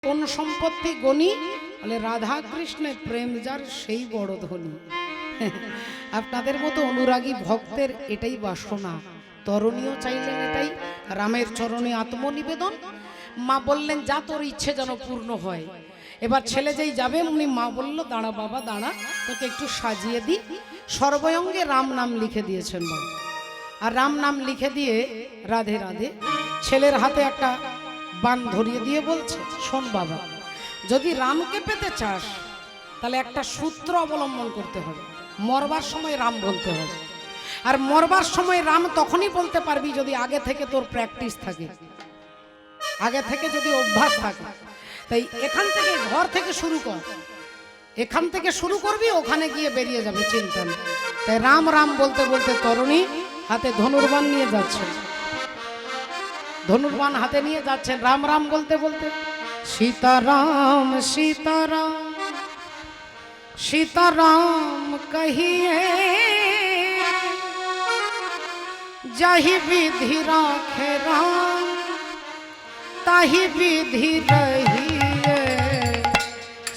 কোন সম্পত্তি গণি বলে রাধা কৃষ্ণের প্রেম যার সেই বড় ধনী। আপনাদের মতো অনুরাগী ভক্তের এটাই বাসনা, তরণীও চাইলেন এটাই, রামের চরণে আত্মনিবেদন। মা বললেন যা তোর ইচ্ছে যেন পূর্ণ হয়। এবার ছেলে যেই যাবে উনি মা বলল দাঁড়া বাবা দাঁড়া, তোকে একটু সাজিয়ে দি। সর্বঙ্গে রাম নাম লিখে দিয়েছেন বাবা, আর রাম নাম লিখে দিয়ে রাধে রাধে ছেলের হাতে একটা বান ধরিয়ে দিয়ে বলছে শোন বাবা, যদি রামকে পেতে চাস তাহলে একটা সূত্র অবলম্বন করতে হবে, মরবার সময় রাম বলতে হবে। আর মরবার সময় রাম তখনই বলতে পারবি যদি আগে থেকে তোর প্র্যাকটিস থাকে, আগে থেকে যদি অভ্যাস থাকে। তাই এখান থেকে ঘর থেকে শুরু কর, এখান থেকে শুরু করবি, ওখানে গিয়ে বেরিয়ে যাবে, চিন্তা নেই। তাই রাম রাম বলতে বলতে তরুণী হাতে ধনুর্বাণ নিয়ে যাচ্ছে, ধনুর্বাণ হাতে নিয়ে যাচ্ছেন রাম রাম বলতে বলতে। सीताराम सीताराम सीताराम कहिए, जाहि विधि राखे राम ताहि विधि रहिए।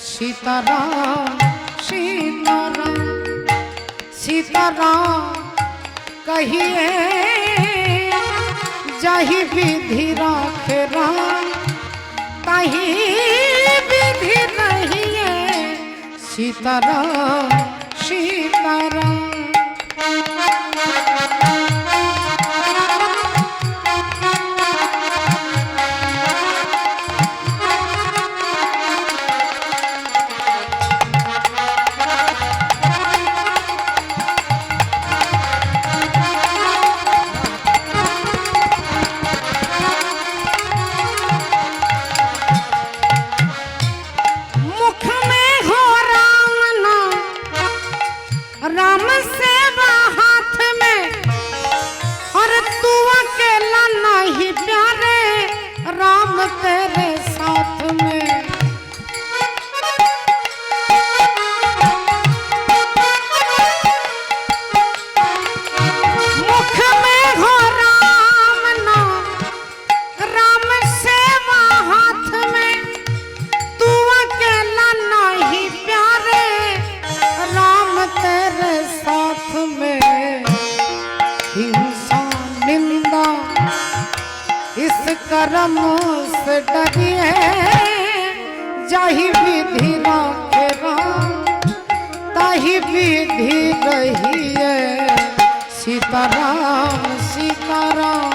सीताराम सीताराम सीताराम कहिए, जाहि विधि राखे राम ताहि विधि रहिए। सीताराम सीताराम राम सेवा हाथ में, और तू अकेला नहीं प्यारे राम तेरे साथ में। मुख में हो राम नाम, राम सेवा हाथ में, तू अकेला नहीं प्यारे राम तेरे साथ में। हिंसा निंदा इस कर्म से डरिए, जाहि विधि राखे राम ताहि विधि रहिए। सीताराम सीताराम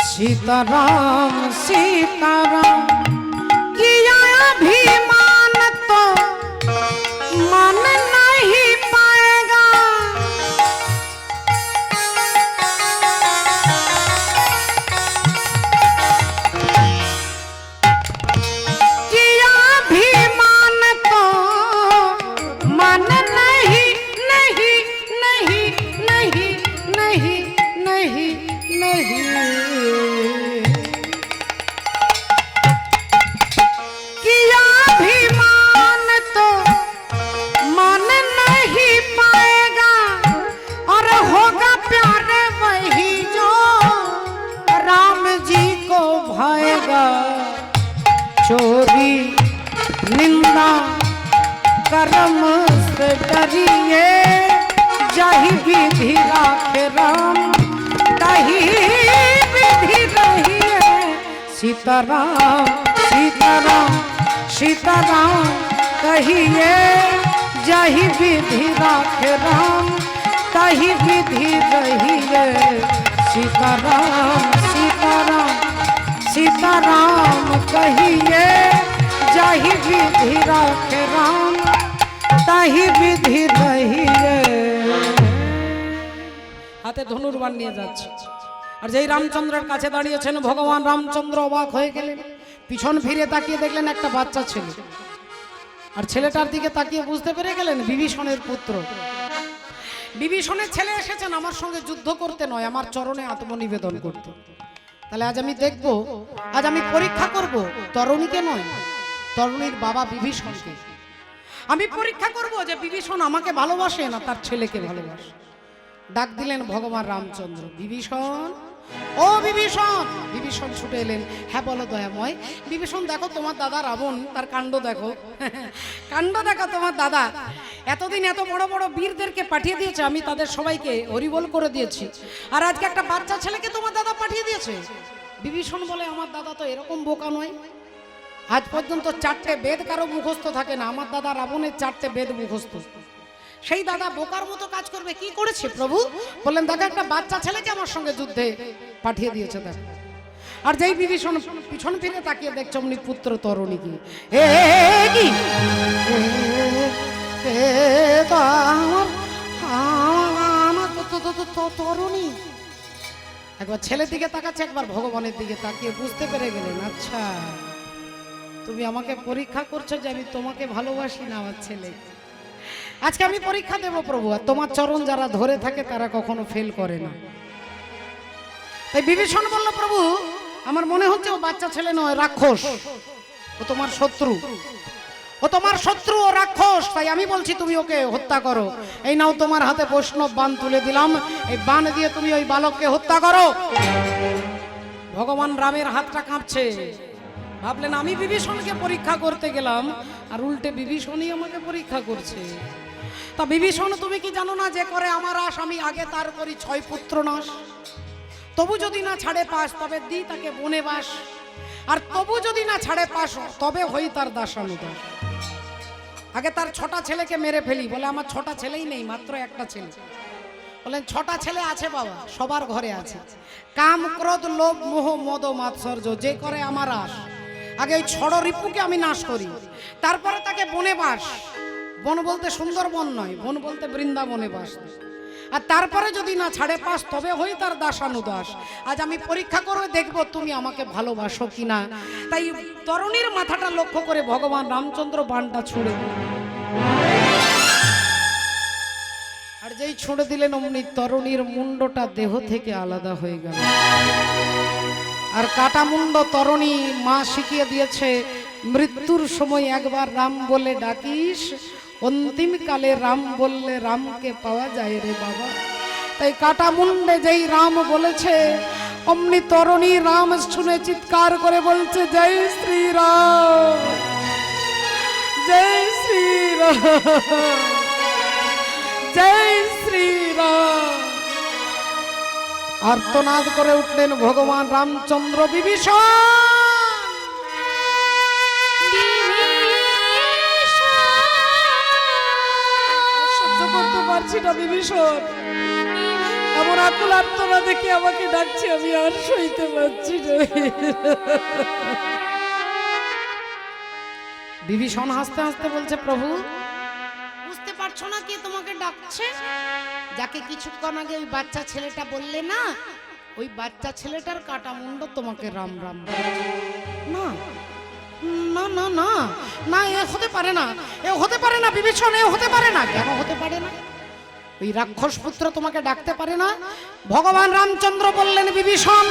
सीताराम सीताराम किया अभिमान तो मन नहीं पाएगा। किया अभिमान तो मन नहीं नहीं नहीं नहीं नहीं नहीं नहीं। चोरी निंदा कर्म से डरिए, जाहि विधि राखे राम ताहि विधि रहिए। सीताराम सीताराम सीताराम कहिए, जाहि विधि राखे राम ताहि विधि रहिए। सीताराम सीताराम सीताराम कहिए, जाहि विधि राखे राम ताहि विधि रहिए। হাতে ধনুর্বাণ নিয়ে যাচ্ছে, আর যেই রামচন্দ্রের কাছে দাঁড়িয়েছেন ভগবান রামচন্দ্র অবাক হয়ে গেলেন। পিছন ফিরে তাকিয়ে দেখলেন একটা বাচ্চা ছেলে, আর ছেলেটার দিকে তাকিয়ে বুঝতে পেরে গেলেন বিভীষণের পুত্র। বিভীষণের ছেলে এসেছেন আমার সঙ্গে যুদ্ধ করতে নয়, আমার চরণে আত্মনিবেদন করতে। তাহলে আজ আমি দেখব, আজ আমি পরীক্ষা করব তরুণীকে নয়, তরুণীর বাবা বিভীষণকে। আমি পরীক্ষা করব যে বিভীষণ আমাকে ভালোবাসে না তার ছেলেকে ভালোবাসে। ডাক দিলেন ভগবান রামচন্দ্র, বিভীষণ, ও বিভীষণ। বিভীষণ ছুটে এলেন। হ্যাঁ বলো দয়াময়। বিভীষণ, দেখো তোমার দাদা রাবণ, তার কাণ্ড দেখো, কাণ্ড দেখো তোমার দাদা। এতদিন এত বড় বড় বীরদেরকে পাঠিয়ে দিয়েছে, আমি তাদের সবাইকে হরিবোল করে দিয়েছি, আর আজকে একটা বাচ্চা ছেলেকে তোমার দাদা পাঠিয়ে দিয়েছে। বিভীষণ বলে, আমার দাদা তো এরকম বোকা নয়, আজ পর্যন্ত 4টে বেদ কারো মুখস্থ থাকে না, আমার দাদা রাবণের 4টে বেদ মুখস্থ। সেই দাদা বোকার মতো কাজ করবে? কি করেছে প্রভু? বললেন, দেখো একটা বাচ্চা ছেলেকে আমার সঙ্গে যুদ্ধে পাঠিয়ে দিয়েছে দেখো। আর যেই বিভীষণ পিছন ফিরে তাকিয়ে দেখছে অমনি পুত্র তরুণী কি তরুণী। একবার ছেলের দিকে তাকাচ্ছে, একবার ভগবানের দিকে তাকিয়ে বুঝতে পেরে গেলেন, আচ্ছা তুমি আমাকে পরীক্ষা করছো যে আমি তোমাকে ভালোবাসি না আমার ছেলে। আজকে আমি পরীক্ষা দেব প্রভু, আর তোমার চরণ যারা ধরে থাকে তারা কখনো ফেল করে না। তাই বিভীষণ বলল, প্রভু আমার মনে হচ্ছে ও বাচ্চা ছেলে নয়, রাক্ষস, ও তোমার শত্রু, ও তোমার শত্রু, ও রাক্ষস। তাই আমি বলছি তুমি ওকে হত্যা করো। এই নাও তোমার হাতে বৈষ্ণব বাণ তুলে দিলাম, এই বাণ দিয়ে তুমি ওই বালককে হত্যা করো। ভগবান রামের হাতটা কাঁপছে। ভাবলেন আমি বিভীষণকে পরীক্ষা করতে গেলাম, আর উল্টে বিভীষণই আমাকে পরীক্ষা করছে। তা বিভীষণ, তুমি কি জানো না যে করে আমার আশ আমি আগে তার করি 6 পুত্র নাশ। তবু যদি না ছাড়ে পাশ তবে দিই তাকে বনে বাস, আর তবু যদি না ছাড়ে পাশ তবে হই তার দাসানুদাস। আগে তার 6টা ছেলেকে মেরে ফেলি। বলে আমার 6টা ছেলেই নেই, মাত্র একটা ছেলে। বলেন 6টা ছেলে আছে বাবা, সবার ঘরে আছে। কাম ক্রোধ লোভ মোহ মদ মাৎসর্য যে করে আমার আশ, আগে ওই 6 রিপুকে আমি নাশ করি, তারপরে তাকে বনে বাস। বন বলতে সুন্দরবন নয়, বন বলতে বৃন্দাবনে বাস। আর তারপরে যদি না ছাড়ে পাস তবে হই তার দাসানুদাস। আজ আমি পরীক্ষা করে দেখব তুমি আমাকে ভালোবাসো কিনা। তাই তরুণীর মাথাটা লক্ষ্য করে ভগবান রামচন্দ্র বাণটা ছুঁড়ে দিলেন। আর যেই ছুঁড়ে দিলেন অমনি তরুণীর মুন্ডটা দেহ থেকে আলাদা হয়ে গেল। আর কাটা মুন্ড তরুণী মা শিখিয়ে দিয়েছে, মৃত্যুর সময় একবার রাম বলে ডাকিস, অন্তিম কালে রাম বললে রামকে পাওয়া যায় রে বাবা। তাই কাটা মুন্ডে যেই রাম বলেছে, অমনি তরুণী রাম শুনে চিৎকার করে বলছে, জয় শ্রীরাম, জয় শ্রীরাম, জয় শ্রীরাম। আর্তনাদ করে উঠলেন ভগবান রামচন্দ্র, বিভীষণ সহ্য করতে পারছি না, বিভীষণ এমন আকুল আর্তনা দেখে আমাকে ডাকছে, আমি আর সইতে পারছি না। বিভীষণ হাসতে হাসতে বলছে, প্রভু বুঝতে পারছো না কে তোমাকে ডাকছে? যাকে কিছুক্ষণ আগে ওই বাচ্চা ছেলেটা বললে না, ওই বাচ্চা ছেলেটার কাটা মুন্ড তোমাকে রাম রাম। না না না না না, এ হতে পারে না, এ হতে পারে না বিভীষণ, এ হতে পারে না। কেন হতে পারে না? ওই রাক্ষস পুত্র তোমাকে ডাকতে পারে না। ভগবান রামচন্দ্র বললেন, বিভীষণ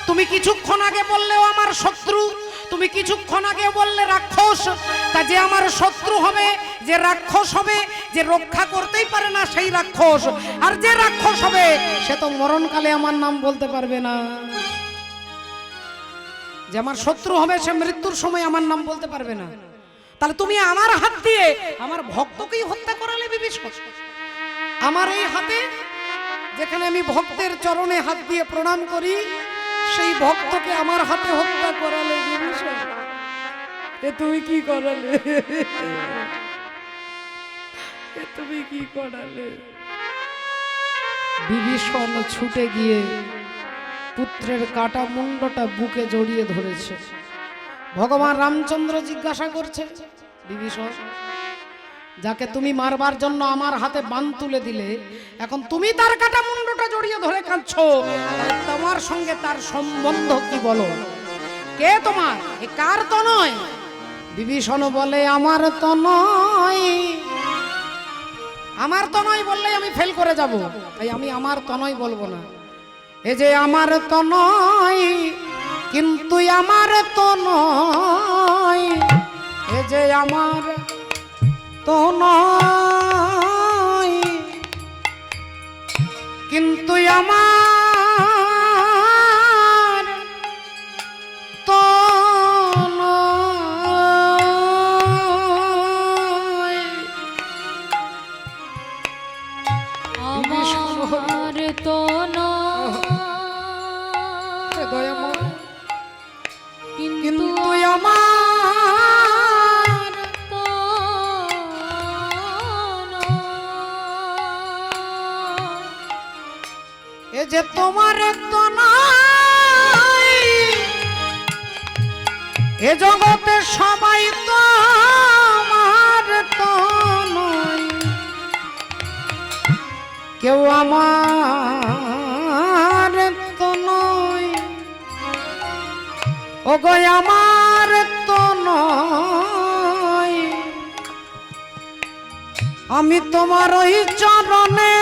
তুমি কিছুক্ষণ আগে বললেও আমার শত্রু, তুমি কিছুক্ষণ আগে বললে রাক্ষস। তা যে আমার শত্রু হবে, যে রাক্ষস হবে, যে রক্ষা করতেই পারে না সেই রাক্ষস, আর যে রাক্ষস হবে সে তো মরণকালে আমার নাম বলতে পারবে না। যে আমার শত্রু হবে সে মৃত্যুর সময় আমার নাম বলতে পারবে না। তাহলে তুমি আমার হাত দিয়ে আমার ভক্তকেই হত্যা করালে বিভীষণ। আমার এই হাতে, যেখানে আমি ভক্তের চরণে হাত দিয়ে প্রণাম করি, সেই ভক্তকে আমার হাতে হত্যা করালে বিভীষণ। এ তুমি কি করালে, এ তুমি কি করালে? বিভীষণ ছুটে গিয়ে পুত্রের কাটা মুন্ডটা বুকে জড়িয়ে ধরেছে। ভগবান রামচন্দ্র জিজ্ঞাসা করছে, বিভীষণ যাকে তুমি মারবার জন্য আমার হাতে বাণ তুলে দিলে, এখন তুমি তার কাটা মুন্ডটা জড়িয়ে ধরে কাঁদছো, তোমার সঙ্গে তার সম্বন্ধ কি বলো? কে তোমার? এ কার তো নয়? বিভীষণ বলে, আমার তো নয়, আমার তনয় বললেই আমি ফেল করে যাব, তাই আমি আমার তনয় বলবো না। এ যে আমার তনয় কিন্তু আমার তনয়, এ যে আমার তনয় কিন্তু আমার তনয়। আমার তনয় দয়াময় কিন্তু আমার এ যে তোমার তনয়, এ জগতে সবাই তো আমার তনয়, কেউ আমার তনয়। ও গো আমার তনয়, আমি তোমার ওই চরণে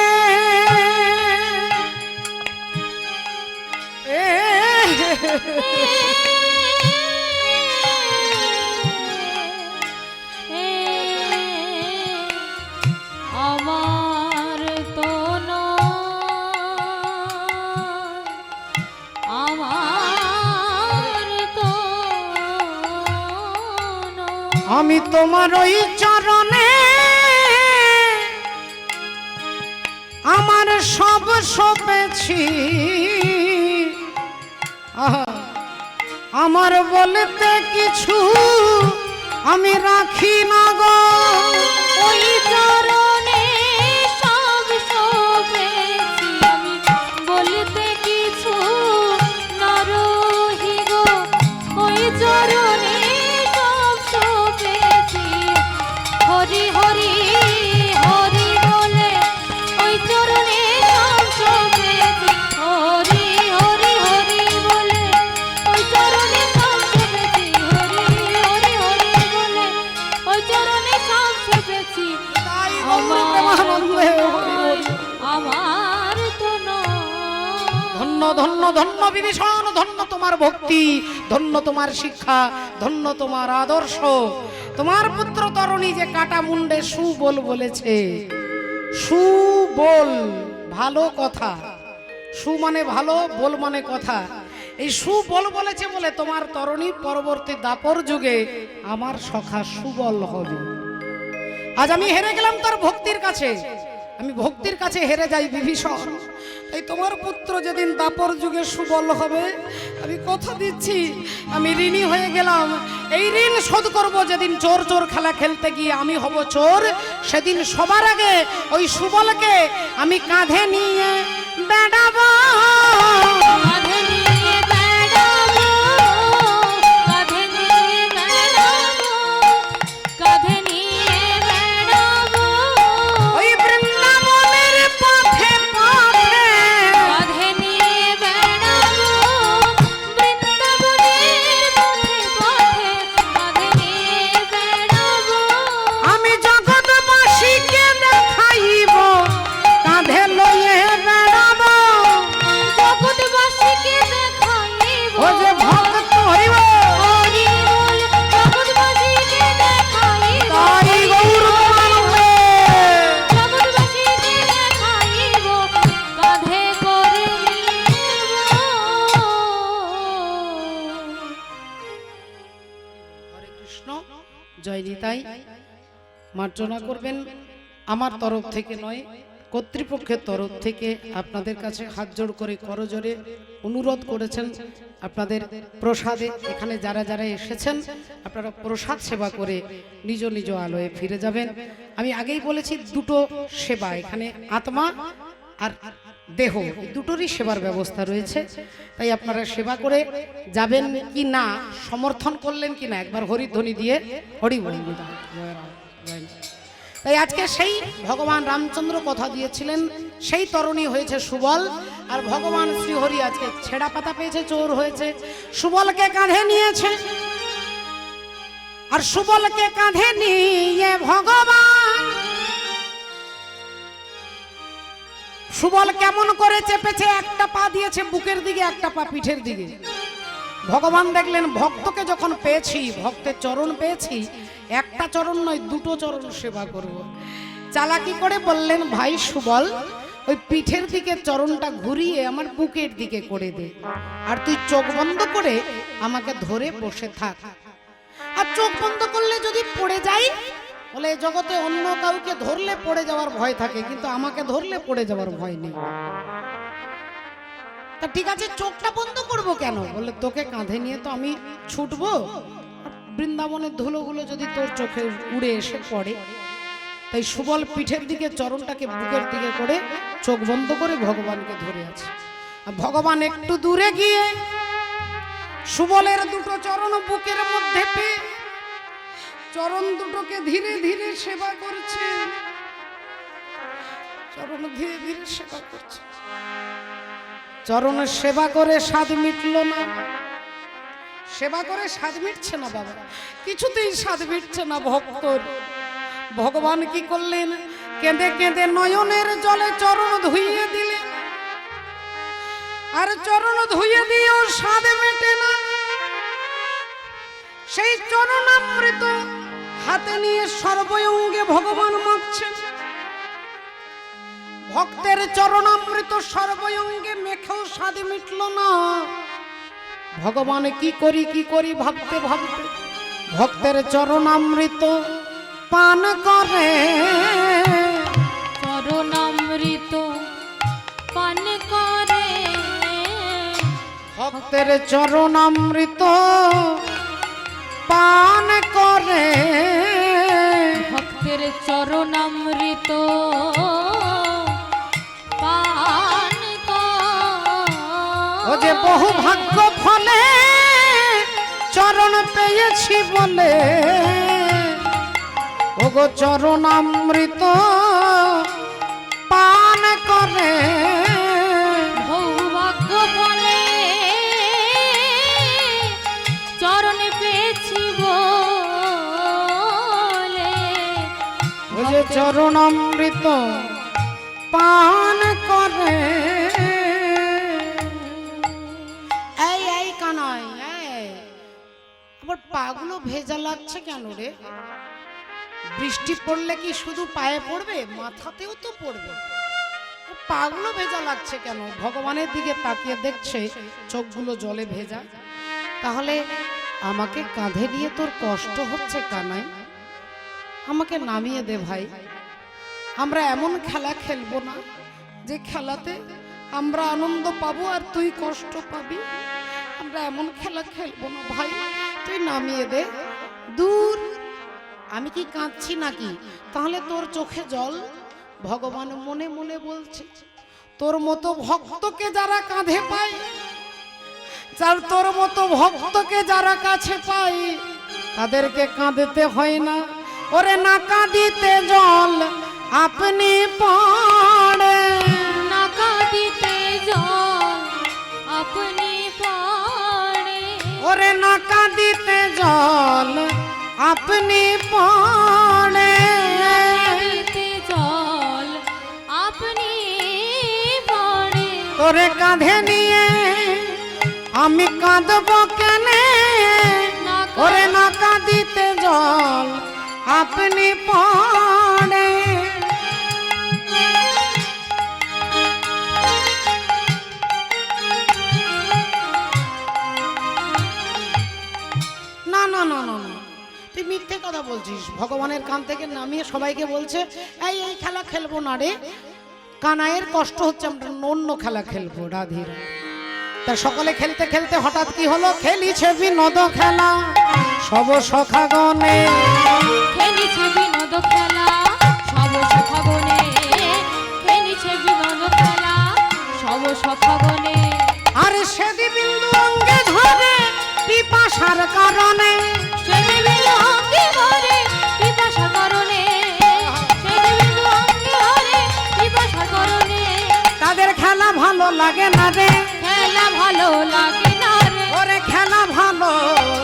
আমার তনয়, আমার তনয়, আমি তোমার ওই চরণে আমার সব সপেছি। আমার বলতে কিছু আমি রাখি না গো, ওই চরণে সব সপেছি আমি, বলতে কিছু না রহি গো, ওই চরণে সব সপেছি। হরি হরি হরি বলে ওই চরণে সব সপেছি, হরি হরি হরি বলে ওই চরণে সব সপেছি, হরি হরি হরি বলে ওই চরণে সব সপেছি। তাই গৌর প্রেমানন্দে হরি বল। আমার তনয়, ধন্য ধন্য ধন্য বিভীষণ, ধন্য তোমার ভক্তি, ধন্য তোমার শিক্ষা, ধন্য তোমার আদর্শ। তোমার পুত্র তরুণী যে কাটা মুন্ডে সুবল বলেছে, সুবল ভালো কথা, সু মানে ভালো, বল মানে কথা। এই সুবল বলেছে বলে তোমার তরুণী পরবর্তী দাপর যুগে আমার সখা সুবল হবে। আজ আমি হেরে গেলাম তোর ভক্তির কাছে, আমি ভক্তির কাছে হেরে যাই বিভীষণ। তাই তোমার পুত্র যেদিন দাপর যুগে সুবল হবে, আমি কথা দিচ্ছি আমি ঋণী হয়ে গেলাম। এই ঋণ শোধ করব যেদিন চোর চোর খেলা খেলতে গিয়ে আমি হব চোর, সেদিন সবার আগে ওই সুবলকে আমি কাঁধে নিয়ে বেড়াবো। কাঁধে নিয়ে বেড়াবো, কাঁধে নিয়ে বেড়াবো, কাঁধে নিয়ে বেড়াবো, ওই বৃন্দাবনের পথে পথে, কাঁধে নিয়ে বেড়াবো, বৃন্দাবনের পথে পথে, কাঁধে নিয়ে বেড়াবো। আমি জগৎবাসীকে দেখাইব কাঁধে লইয়ে বেড়াবো। জগৎবাসীকে দেখাইব, ও যে ভক্ত হইব হরি বল, জগৎবাসীকে দেখাইব, তাই গৌর প্রেমানন্দে। জগৎবাসীকে দেখাইব, কাঁধে করে নিব। হরে কৃষ্ণ, জয় নিতাই। মার্জনা করবেন আমার তরফ থেকে নয়, কর্তৃপক্ষের তরফ থেকে আপনাদের কাছে হাত জোড় করে করজোড়ে অনুরোধ করেছেন আপনাদের প্রসাদে, এখানে যারা যারা এসেছেন আপনারা প্রসাদ সেবা করে নিজ নিজ আলোয় ফিরে যাবেন। আমি আগেই বলেছি দুটো সেবা, এখানে আত্মা আর দেহ এই দুটোরই সেবার ব্যবস্থা রয়েছে। তাই আপনারা সেবা করে যাবেন কি না, সমর্থন করলেন কি না, একবার হরিধ্বনি দিয়ে হরি বল। তাই আজকে সেই ভগবান রামচন্দ্র কথা দিয়েছিলেন, সেই তরুণী হয়েছে সুবল, আর ভগবান শ্রীহরি আজকে ছেঁড়া পাতা পেয়েছে, চোর হয়েছে, সুবলকে কাঁধে নিয়েছে। আর সুবলকে কাঁধে নিয়ে ভগবান সুবল কেমন করে চেপেছে, একটা পা দিয়েছে বুকের দিকে, একটা পা পিঠের দিকে। ভগবান দেখলেন ভক্তকে যখন পেয়েছি, ভক্তের চরণ পেয়েছি, একটা চরণ নয় দুটো চরণ সেবা করব। চালাকি করে বললেন, ভাই সুবল ওই পিঠের দিকে চরণটা ঘুরিয়ে আমার বুকের দিকে করে দে, আর তুই চোখ বন্ধ করে আমাকে ধরে বসে থাক। আর চোখ বন্ধ করলে যদি পড়ে যাই, বলে জগতে অন্য কাউকে ধরলে পড়ে যাওয়ার ভয় থাকে, কিন্তু আমাকে ধরলে পড়ে যাওয়ার ভয় নেই। তা ঠিক আছে, চোখটা বন্ধ করব কেন? বলে তোকে কাঁধে নিয়ে তো আমি ছুটবো, বৃন্দাবনের ধুলোগুলো যদি তোর চোখে উড়ে এসে পড়ে। তাই সুবল পিঠের দিকে চরণটাকে বুকের দিকে করে চোখ বন্ধ করে ভগবানকে ধরে আছে। আর ভগবান একটু দূরে গিয়ে সুবলের দুটো চরণ বুকের মধ্যে পেয়ে চরণ দুটোকে ধীরে ধীরে সেবা করছে, চরণ ধীরে ধীরে সেবা করছে। চরণের সেবা করে স্বাদ মিটল না, সেবা করে স্বাদ মিটছে না বাবা, কিছুতেই স্বাদ মিটছে না ভক্তর। ভগবান কি করলেন, কেঁদে কেঁদে নয়নের জলে চরণ ধুইয়ে দিলেন। আর চরণ ধুইয়ে দিয়েও স্বাদ মেটে না। সেই চরণামৃত হাতে নিয়ে সর্বঙ্গে ভগবান মাখছেন। ভক্তের চরণামৃত সর্বঙ্গে মেখেও স্বাদ মিটল না। ভগবান কি করি ভাবতে ভাবতে ভক্তের চরণামৃত পান করে, চরণামৃত পান করে, ভক্তের চরণামৃত পান করে, ভক্তের চরণামৃত পান ও যে বহু ভাগ্য ফলে চরণ পেয়েছি বলে, ওগো চরণামৃত পান করে। সৌভাগ্য বলে চরণ পেয়েছি বলে, ও যে চরণামৃত পান করে। এই এই কানাই, এই আবার পাগুলো ভেজা লাগছে কেন রে? বৃষ্টি পড়লে কি শুধু পায়ে পড়বে, মাথাতেও তো পড়বে। পাগুলো ভেজা লাগছে কেন? ভগবানের দিকে তাকিয়ে দেখছে চোখগুলো জলে ভেজা। তাহলে আমাকে কাঁধে নিয়ে তোর কষ্ট হচ্ছে কানাই, আমাকে নামিয়ে দে ভাই। আমরা এমন খেলা খেলবো না যে খেলাতে আমরা আনন্দ পাবো আর তুই কষ্ট পাবি। আমরা এমন খেলা খেলবো না ভাই, তুই নামিয়ে দে। দূর, আমি কি কাঁদছি নাকি? তাহলে তোর চোখে জল। ভগবান মনে মনে বলছে, তোর মতো ভক্তকে যারা কাঁধে পায়, যার তোর মতো ভক্তকে যারা কাছে পায়, তাদেরকে কাঁদতে হয় না। ওরে না কাঁদিতে জল আপনি পড়ে, না কাঁদিতে জল আপনি পড়ে, ওরে না কাঁদিতে জল আপনি পড়ে, কাঁদিতে জল আপনি পড়ে, তোরে কাঁধে নিয়ে আমি কাঁদব কেনে? ওরে না কাঁদিতে জল আপনি পড়ে। না না না না না, তুই মিথ্যে কথা বলছিস। ভগবানের কান থেকে নামিয়ে সবাইকে বলছে, এই এই খেলা খেলবো না রে, কানাইয়ের কষ্ট হচ্ছে, আমরা অন্য খেলা খেলবো রাধির। তা সকলে খেলতে খেলতে হঠাৎ কি হলো, খেলিছে বিনোদ খেলা সব সখাগণে, খেলিছে বিনোদ খেলা সব সখাগণে, খেলিছে বিনোদ খেলা সব সখাগণে, আর সেদি বিন্দু অঙ্গে ঝরে পিপাসার কারণে, সেদি বিন্দু অঙ্গে ঝরে পিপাসার কারণে, সেদি বিন্দু অঙ্গে ঝরে পিপাসার কারণে, তাদের খেলা ভালো লাগে না রে, খেলা ভালো লাগে না রে, ওরে খেলা ভালো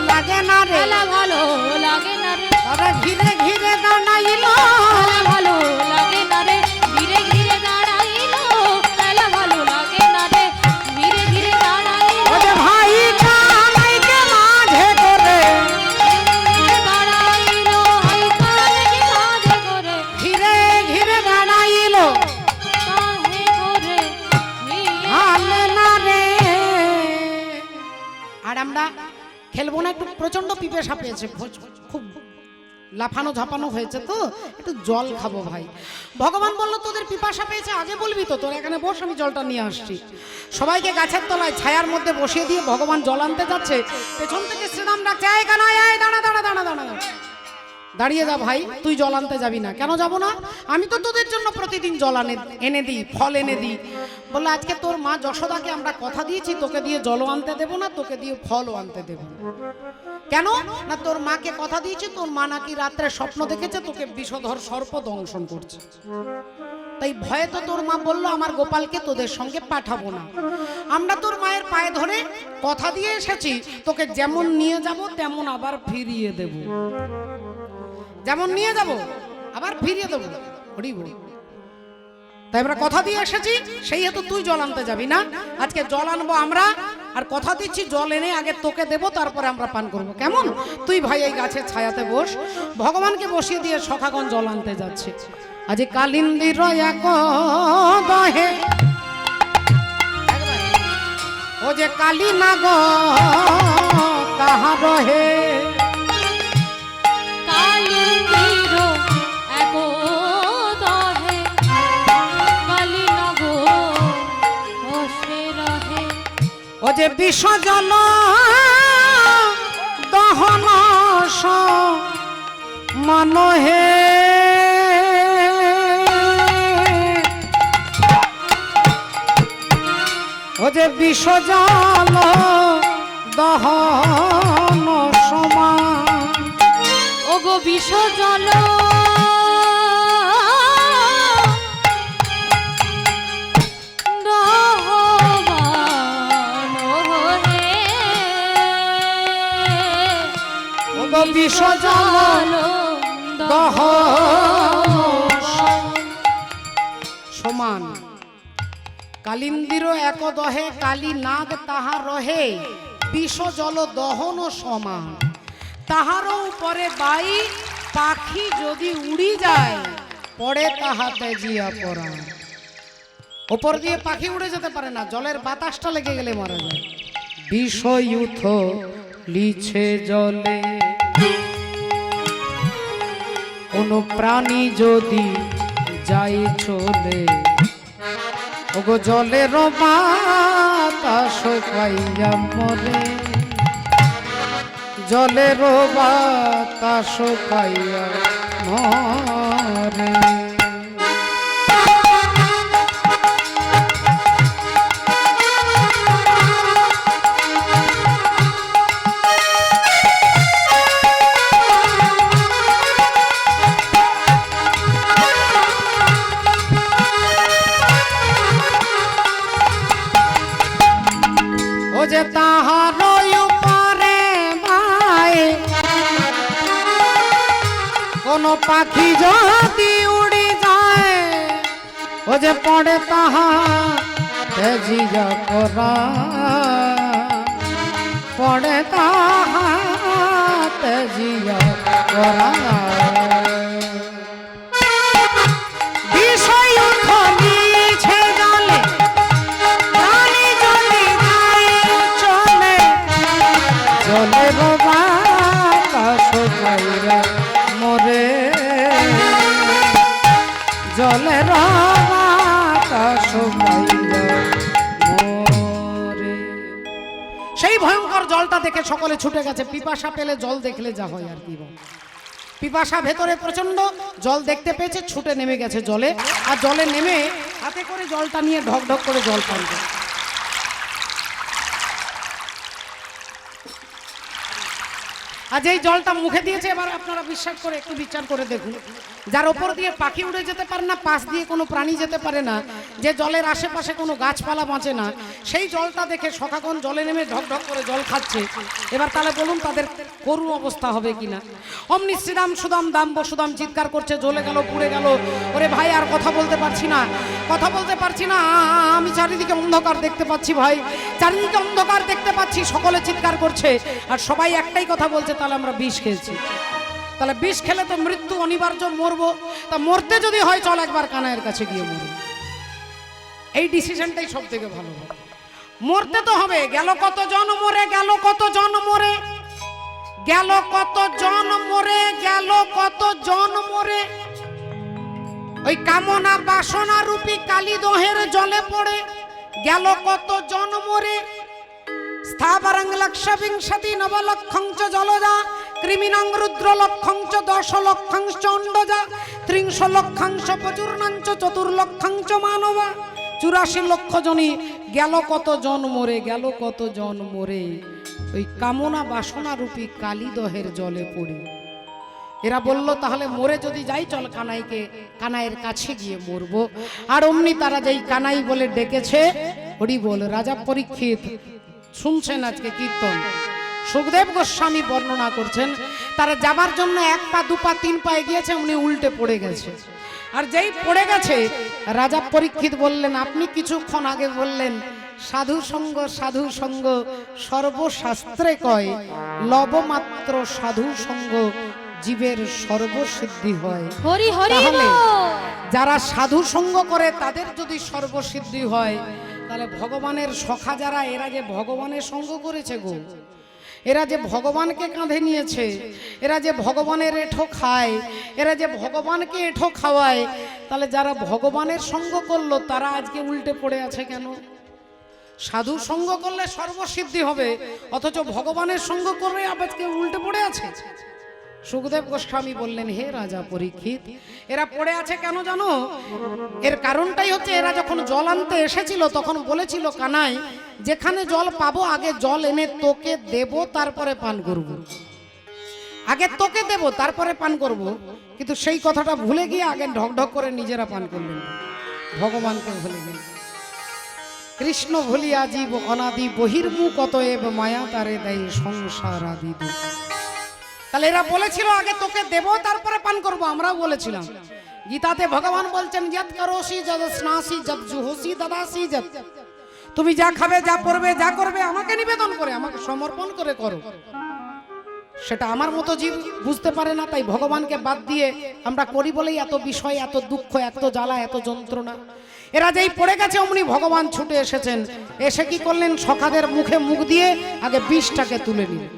লাগে না রে, খেলা ভালো লাগে না রে, ওরে ঘিরে ঘিরে দাঁড়াইলো, খেলা ভালো লাগে না রে, ধীরে ধীরে দাঁড়াইলো আর আমরা খেলবো না, একটু প্রচন্ড পিপাসা পেয়েছে, খুব লাফানো ঝাপানো হয়েছে তো একটু জল খাবো ভাই। ভগবান বলল তোদের পিপাসা পেয়েছে আগে বলবি তো, তোর এখানে বস, আমি জলটা নিয়ে আসছি। সবাইকে গাছের তলায় ছায়ার মধ্যে বসিয়ে দিয়ে ভগবান জল আনতে যাচ্ছে, পেছন থেকে শ্রীরাম ডাকছে, এই কানাই, এই দাঁড়া দাঁড়া দাঁড়া দাঁড়া, দাঁড়িয়ে যা ভাই, তুই জল আনতে যাবি না। কেন যাব না? আমি তো তোদের জন্য প্রতিদিন জল এনে দিই, ফল এনে দিই। বললে আজকে তোর মা যশোদাকে আমরা কথা দিয়েছি, তোকে দিয়ে জলও আনতে দেবো না, তোকে দিয়ে ফলও আনতে দেবো না। কেন না? তোর মাকে কথা দিয়েছি, তোর মা নাকি রাত্রে স্বপ্ন দেখেছে তোকে বিষধর সর্প দংশন করছে, তাই ভয়ে তো তোর মা বললো আমার গোপালকে তোদের সঙ্গে পাঠাবো না। আমরা তোর মায়ের পায়ে ধরে কথা দিয়ে এসেছি, তোকে যেমন নিয়ে যাব তেমন আবার ফিরিয়ে দেব, যেমন নিয়ে যাব আবার ফিরিয়ে দেবো। তাই আমরা কথা দিয়ে এসেছি, সেই হেতু তুই জল আনতে যাবি না। আজকে জল আনবো আমরা, আর কথা দিচ্ছি জল এনে আগে তোকে দেবো, তারপরে আমরা পান করবো। কেমন? তুই ভাই এই গাছের ছায়াতে বস। ভগবানকে বসিয়ে দিয়ে সখাগণ জল আনতে যাচ্ছে। আজ কালিন্দির এক দহে ও যে কালী নাগ তাহা রহে, ও যে বিষ জল দহন মনহে, ও যে বিষ জল দহন সমান, ও গো বিষ জল বিষ জল সমান। কালিন্দির এক দহে কালী নাগ তাহা রহে, বিষ জল দহন সমান। তাহারও উপরে বাই পাখি যদি উড়ি যায়, পড়ে তাহাতে জিয়া পড়া। উপর দিয়ে পাখি উড়ে যেতে পারে না, জলের বাতাসটা লেগে গেলে মারা যায়। বিষয়ুথ লিছে জলে, কোন প্রাণী যদি যাই চলে, ওগো জলের বাতাস পাইয়া মরে, জলের বাতাস পাইয়া মরে। ও যে তাহার উপরে ভাই কোন পাখি যদি উড়ি যায়, ও যে পড়ে তাহাতে জিয়া পড়া, পড়ে তাহাতে জিয়া পড়া। জলের বাতাস পাইয়া মরে, জলের বাতাস পাইয়া মরে। সেই ভয়ঙ্কর জলটা দেখে সকলে ছুটে গেছে। পিপাসা পেলে জল দেখলে যা হয় আর কি, পিপাসা ভেতরে প্রচন্ড, জল দেখতে পেয়েছে, ছুটে নেমে গেছে জলে। আর জলে নেমে হাতে করে জলটা নিয়ে ঢক ঢক করে জল পান করে। আজ এই জলটা মুখে দিয়েছে, এবার আপনারা বিশ্বাস করে একটু বিচার করে দেখুন, যার ওপর দিয়ে পাখি উড়ে যেতে পারে না, পাশ দিয়ে কোনো প্রাণী যেতে পারে না, যে জলের আশেপাশে কোনো গাছপালা বাঁচে না, সেই জলটা দেখে সখাগণ জলে নেমে ঢক ঢক করে জল খাচ্ছে। এবার তাহলে বলুন তাদের করুণ অবস্থা হবে কিনা। অমনি শ্রীরাম সুদাম দাম বসুদাম চিৎকার করছে, জ্বলে গেল, পুড়ে গেল। ওরে ভাই আর কথা বলতে পারছি না, কথা বলতে পারছি না, আমি চারিদিকে অন্ধকার দেখতে পাচ্ছি ভাই, চারিদিকে অন্ধকার দেখতে পাচ্ছি। সকলে চিৎকার করছে আর সবাই একটাই কথা বলছে, তাহলে আমরা বিষ খেয়েছি, তাহলে বিষ খেলে তো মৃত্যু অনিবার্য, মরবো। তা মরতে যদি হয় চল একবার কানাইয়ের কাছে গিয়ে মরবো। এই ডিসিশনটাই সব থেকে ভালো হবে। মরতে তো হবে। গেল কত জন মরে, গেল কত জন মরে, গেল কত জন মরে, গেল কত জন মরে, ওই কামনা বাসনা রূপী কালিদহের জলে পড়ে গেল কত জন মরে। স্থাবরং লক্ষবিংশতি নবলক্ষংচ জলজা কৃমিণং রুদ্র লক্ষংচ 10 লক্ষংচ অণ্ডজা 30 লক্ষাংশ প্রচুর্ণাঞ্চ 4 লক্ষাংচ মানবা। 84 লক্ষ জনই গেল কত জন মরে, গেল কত জন মরে ওই কামনা বাসনা রূপী কালিদহের জলে পড়ে। এরা বলল তাহলে মরে যদি যাই চল কানাইয়ের কাছে গিয়ে মরবো। আর অমনি তারা যেই কানাই বলে ডেকেছে, হরি বল। রাজা পরীক্ষিত শুনছেন আজকে কীর্তন, সুখদেব গোস্বামী বর্ণনা করছেন, তারা যাবার জন্য 1 পা 2 পা 3 পা এগিয়েছে, উনি উল্টে পড়ে গেছে। আর যেই পড়ে গেছে রাজা পরীক্ষিত বললেন, আপনি কিছুক্ষণ আগে বললেন সাধু সঙ্গ সর্বশাস্ত্রে কয়, লবমাত্র সাধু সঙ্গ জীবের সর্বসিদ্ধি হয়। হরি হরি তাহলে বল। যারা সাধু সঙ্গ করে তাদের যদি সর্বসিদ্ধি হয়, তাহলে ভগবানের সখা যারা, এরা যে ভগবানের সঙ্গ করেছে গো, এরা যে ভগবানকে কাঁধে নিয়েছে, এরা যে ভগবানের এঁঠো খায়, এরা যে ভগবানকে এঁঠো খাওয়ায়, তাহলে যারা ভগবানের সঙ্গ করলো তারা আজকে উল্টে পড়ে আছে কেন? সাধু সঙ্গ করলে সর্বসিদ্ধি হবে, অথচ ভগবানের সঙ্গ করলে আজকে উল্টে পড়ে আছে। সুখদেব গোস্বামী বললেন, হে রাজা পরীক্ষিত, এরা পড়ে আছে কেন জানো? এর কারণটাই হচ্ছে, এরা যখন জল আনতে এসেছিল তখন বলেছিল কানাই, যেখানে জল পাবো আগে জল এনে তোকে দেব, তারপরে পান করব। আগে তোকে দেব তারপরে পান করব। কিন্তু সেই কথাটা ভুলে গিয়ে আগে ঢকঢক করে নিজেরা পান করলেন, ভগবানকে ভুলে গেলেন। কৃষ্ণ ভুলিয়া জীব অনাদি বহির্মুখ অতএব মায়া তারে দেয় সংসার আদি দুঃখ। তাহলে এরা বলেছিল আগে তোকে দেব তারপরে পান করব, আমরাও বলেছিলাম। গীতাতে ভগবান বলছেন, যৎ করোসি যৎ স্নাসি যৎ জুহোসি দদাসি যৎ, তুমি যা খাবে যা পরবে যা করবে আমাকে নিবেদন করে, আমাকে সমর্পণ করে করো। সেটা আমার মতো জীব বুঝতে পারে না, তাই ভগবানকে বাদ দিয়ে আমরা করি বলেই এত বিষয়, এত দুঃখ, এত জ্বালা, এত যন্ত্রণা। এরা যেই পড়ে গেছে অমনি ভগবান ছুটে এসেছেন। এসে কি করলেন? সখাদের মুখে মুখ দিয়ে আগে বিষটাকে তুলে নিলেন।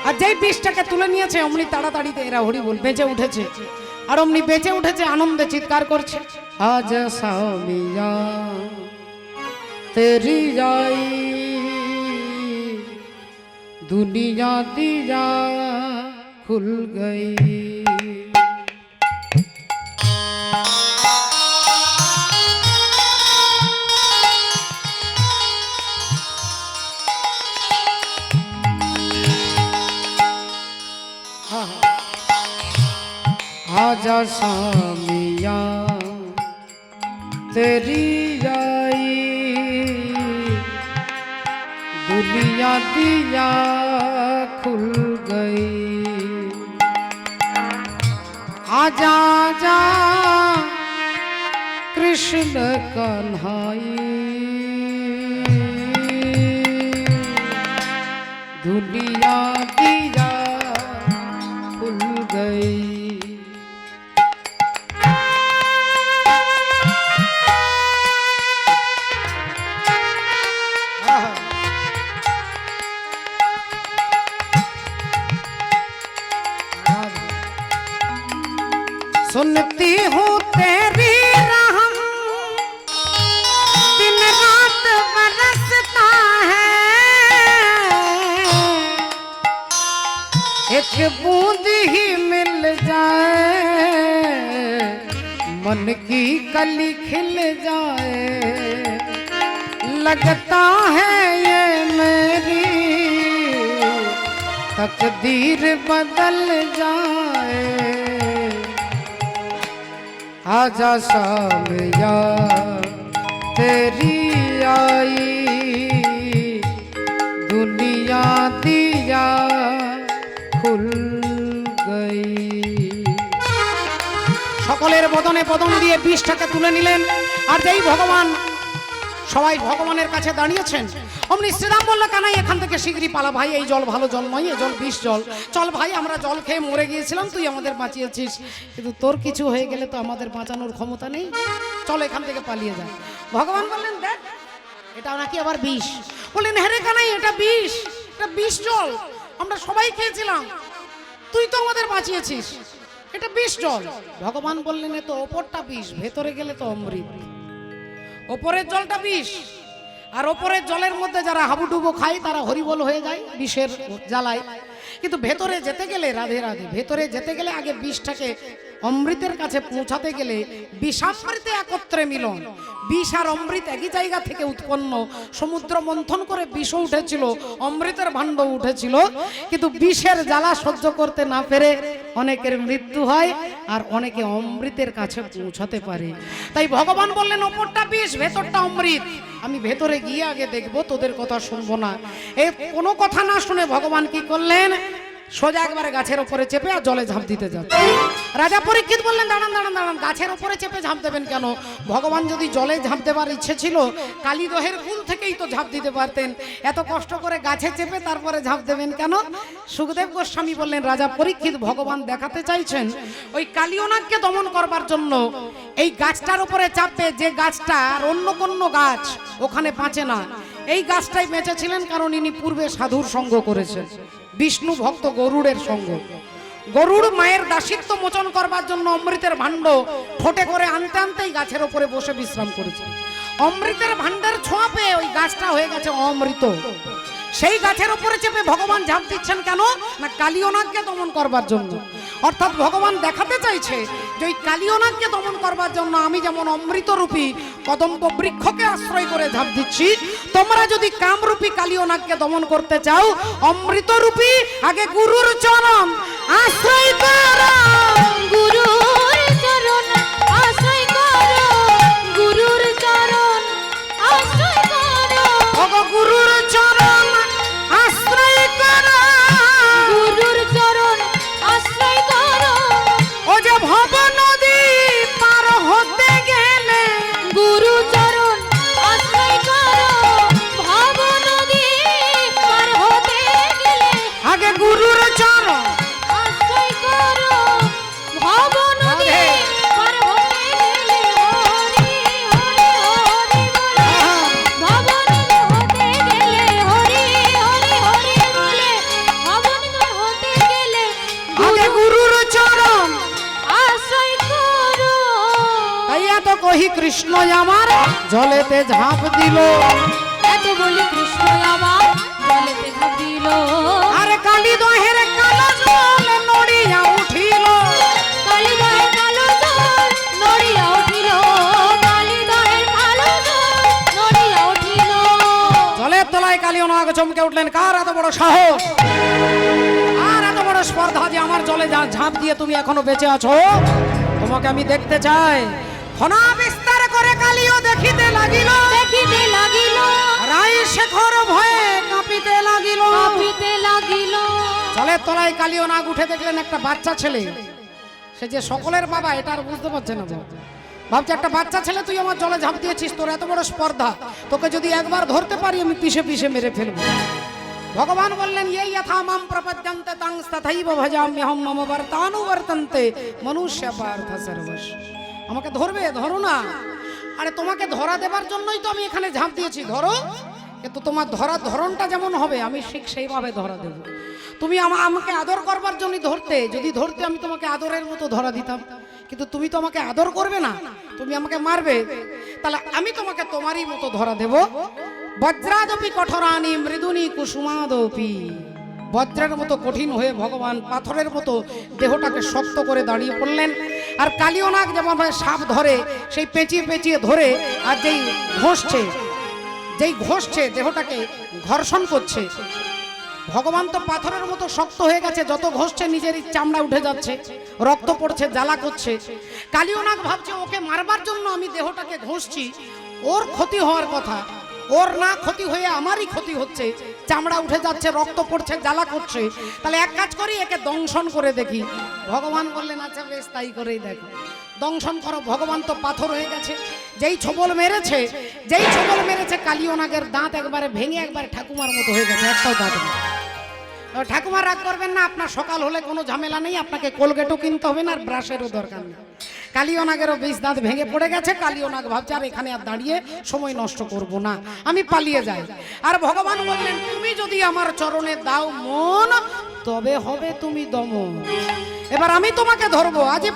আর যেই বিষটাকে তুলে নিয়েছে অমনি তাড়াতাড়িতে এরা হরি বল বেঁচে উঠেছে। আর অমনি বেঁচে উঠেছে, আনন্দে চিৎকার করছে, আজ সামিয়া তেরি যাই দুনিয়া দিয়া খুল গই। आजा सामिया तेरी जाई दुनिया दिया खुल गई। आजा आजा कृष्ण कन्हाई दुनिया दिया खुल गई। सुनती हूँ तेरी रहम दिन रात बरसता है, एक बूंद ही मिल जाए मन की कली खिल जाए। लगता है ये मेरी तकदीर बदल जाए। आजा सामिया तेरी आई दुनिया दिया खुल गई। সকলের বদনে বদন দিয়ে বিষটাকে তুলে নিলেন। আর যেই ভগবান, সবাই ভগবানের কাছে দাঁড়িয়েছেন, অমনি শ্রীরাম বলল, কানাই এখান থেকে শীঘ্রই পালা ভাই, এই জল ভালো জল নয়, এই জল বিষ জল। চল ভাই, আমরা জল খেয়ে মরে গিয়েছিলাম, তুই আমাদের বাঁচিয়েছিস, কিন্তু তোর কিছু হয়ে গেলে তো আমাদের বাঁচানোর ক্ষমতা নেই, চল এখান থেকে পালিয়ে যা। ভগবান বললেন, দেখ এটা নাকি আবার বিষ। বললেন হ্যাঁ রে কানাই, এটা বিষ, এটা বিষ জল, আমরা সবাই খেয়েছিলাম, তুই তো আমাদের বাঁচিয়েছিস, এটা বিষ জল। ভগবান বললেন এ তো ওপরটা বিষ, ভেতরে গেলে তো অমৃত। ওপরের জলটা বিষ, আর ওপরের জলের মধ্যে যারা হাবুডুবু খায় তারা হরিবল হয়ে যায় বিষের জ্বালায়। কিন্তু ভেতরে যেতে গেলে, রাধে রাধে, ভেতরে যেতে গেলে আগে বিষটাকে অমৃতের কাছে পৌঁছাতে গেলে বিষামৃতে একত্রে মিলন। বিষ আর অমৃত একই জায়গা থেকে উৎপন্ন। সমুদ্র মন্থন করে বিষ উঠেছিল, অমৃতের ভাণ্ড উঠেছিল, কিন্তু বিষের জ্বালা সহ্য করতে না পেরে অনেকের মৃত্যু হয়, আর অনেকে অমৃতের কাছে পৌঁছাতে পারে। তাই ভগবান বললেন ওপরটা বিষ, ভেতরটা অমৃত। আমি ভেতরে গিয়ে আগে দেখবো, তোদের কথা শুনবো না। এই কোনো কথা না শুনে ভগবান কি করলেন, সোজা একবারে গাছের উপরে চেপে আর জলে ঝাঁপ দিতে যাচ্ছে। রাজা পরীক্ষিত বললেন দাঁড়ান দাঁড়ান দাঁড়ান, গাছের উপরে চেপে ঝাঁপ দেবেন কেন? ভগবান যদি জলে ঝাঁপ দেবার ইচ্ছে ছিল, কালীদহের কুল থেকেই তো ঝাঁপ দিতে পারতেন, এত কষ্ট করে গাছে চেপে তারপরে ঝাঁপ দেবেন কেন? সুখদেব গোস্বামী বললেন রাজা পরীক্ষিত, ভগবান দেখাতে চাইছেন ওই কালিয়নাগকে দমন করবার জন্য এই গাছটার উপরে চাপবে, যে গাছটা আর অন্য কোনো গাছ ওখানে বাঁচে না, এই গাছটাই বেঁচেছিলেন, কারণ ইনি পূর্বে সাধুর সঙ্গ করেছেন, বিষ্ণু ভক্ত গরুড়ের সঙ্গ। গরুড় মায়ের দাসিত্ব মোচন করবার জন্য অমৃতের ভাণ্ড ঠোঁটে করে আনতে আনতেই গাছের উপরে বসে বিশ্রাম করেছে। অমৃতের ভাণ্ডার ছোঁয়া পেয়ে ওই গাছটা হয়ে গেছে অমৃত। সেই গাছের উপরে চেপে ভগবান ঝাঁপ দিচ্ছেন কেন না, কালিয়নাগকে দমন করবার জন্য। অর্থাৎ ভগবান দেখাতে চাইছে যে ওই কালিয়নাগকে দমন করবার জন্য আমি যেমন অমৃতরূপী কদম্ব বৃক্ষকে আশ্রয় করে ঝাঁপ দিচ্ছি, তোমরা যদি কামরূপী কালিয়নাগকে দমন করতে চাও, অমৃতরূপী আগে গুরুর চরণ আশ্রয় করো, গুরুর চরণ আশ্রয় করো, গুরুর চরণ আশ্রয় করো, ওগো গুরুর চরণ আশ্রয় করো, গুরুর চরণ আশ্রয় করো। ও যে ভব নদী পার হতে গেলে, গুরু চরণ আশ্রয় করো, ভব নদী পার হতে গেলে আগে গুরুর চরণ আশ্রয় করো, ভব নদী পার হতে গেলে হরি হরি হরি বলে, ভব নদী হতে গেলে হরি হরি হরি বলে, ভব নদী হতে গেলে আগে গুরুর চরণ। আশ্রয় করো। তাই এত কহি কৃষ্ণ আমার জলেতে ঝাঁপ দিল, এত বলি কৃষ্ণ আমার জলেতে ঝাঁপ দিল, আরে কালী দহের কালো জল নড়িয়া উঠিল, কালিদহের কালো জল নড়িয়া উঠিল, কালিদহের কালো জল নড়িয়া উঠিল। জলের তলায় কালিয়নাগ চমকে উঠলেন, কার এত বড় সাহস, আর এত বড় স্পর্ধা যে আমার জলে ঝাঁপ দিয়ে তুমি এখনো বেঁচে আছো, তোমাকে আমি দেখতে চাই। ফনা বিস্তার করে কালিও দেখিতে লাগিল, দেখিতে লাগিল, রাই শেখর ভয়ে কাঁপিতে লাগিল। কাঁপিতে লাগিল। জলের তলায় কালিয়নাগ উঠে দেখলেন একটা বাচ্চা ছেলে, সে যে সকলের বাবা এটা আর বুঝতে পারছে না, ভাবছে একটা বাচ্চা ছেলে তুই আমার জলে ঝাঁপ দিয়েছিস, তোর এত বড় স্পর্ধা, তোকে যদি একবার ধরতে পারি আমি পিষে পিষে মেরে ফেলবো। ভগবান বললেন এই যথা মাম প্রপদ্যন্তে তাং তথৈব ভজাম্যহম মম বর্তানুবর্তন্তে মনুষ্য পার্থ সর্বস্ব। আমাকে ধরবে, ধরো না, আরে তোমাকে ধরা দেবার জন্যই তো আমি এখানে ঝাঁপ দিয়েছি, ধরো, কিন্তু তোমার ধরার ধরনটা যেমন হবে আমি ঠিক সেইভাবে ধরা দেব। তুমি আমাকে আদর করবার জন্য ধরতে, যদি ধরতে আমি তোমাকে আদরের মতো ধরা দিতাম, কিন্তু তুমি তো আমাকে আদর করবে না, তুমি আমাকে মারবে, তাহলে আমি তোমাকে তোমারই মতো ধরা দেব। বজ্রাদপি কঠোরানি মৃদুনি কুসুমাদপি, বজ্রের মতো কঠিন হয়ে ভগবান পাথরের মতো দেহটাকে শক্ত করে দাঁড়িয়ে পড়লেন। আর কালিয়নাগ যেমন সাপ ধরে সেই পেঁচিয়ে পেঁচিয়ে ধরে, আর যেই ঘষছে দেহটাকে ঘর্ষণ করছে, ভগবান তো পাথরের মতো শক্ত হয়ে গেছে, যত ঘষছে নিজেরই চামড়া উঠে যাচ্ছে, রক্ত পড়ছে, জ্বালা করছে। কালিয়নাগ ভাবছে ওকে মারবার জন্য আমি দেহটাকে ঘষছি, ওর ক্ষতি হওয়ার কথা, ওর না ক্ষতি হয়ে আমারই ক্ষতি হচ্ছে, চামড়া উঠে যাচ্ছে, রক্ত পড়ছে, জ্বালা করছে, তাহলে এক কাজ করি একে দংশন করে দেখি। ভগবান বললেন আচ্ছা বেশ তাই করেই দেখো, দংশন করো। ভগবান তো পাথর হয়ে গেছে, যেই ছবল মেরেছে কালিয়নাগের দাঁত একবারে ভেঙে একবারে ঠাকুমার মতো হয়ে গেছে, একটাও দাঁত নেই। ঠাকুমার রাগ করবেন না, আপনার সকাল হলে কোনো ঝামেলা নেই, আপনাকে কোলগেটও কিনতে হবে না আর ব্রাশেরও দরকার নেই। কালিয়নাগেরও বিষ দাঁত ভেঙে পড়ে গেছে। কালিয়নাগ ভাবছে আর এখানে আর দাঁড়িয়ে সময় নষ্ট করব না, আমি পালিয়ে যাই। আর ভগবান বললেন তুমি যদি আমার চরণে দাও মন, তবে হবে তুমি দমন। এবার আমি তোমাকে ধরবো, আজই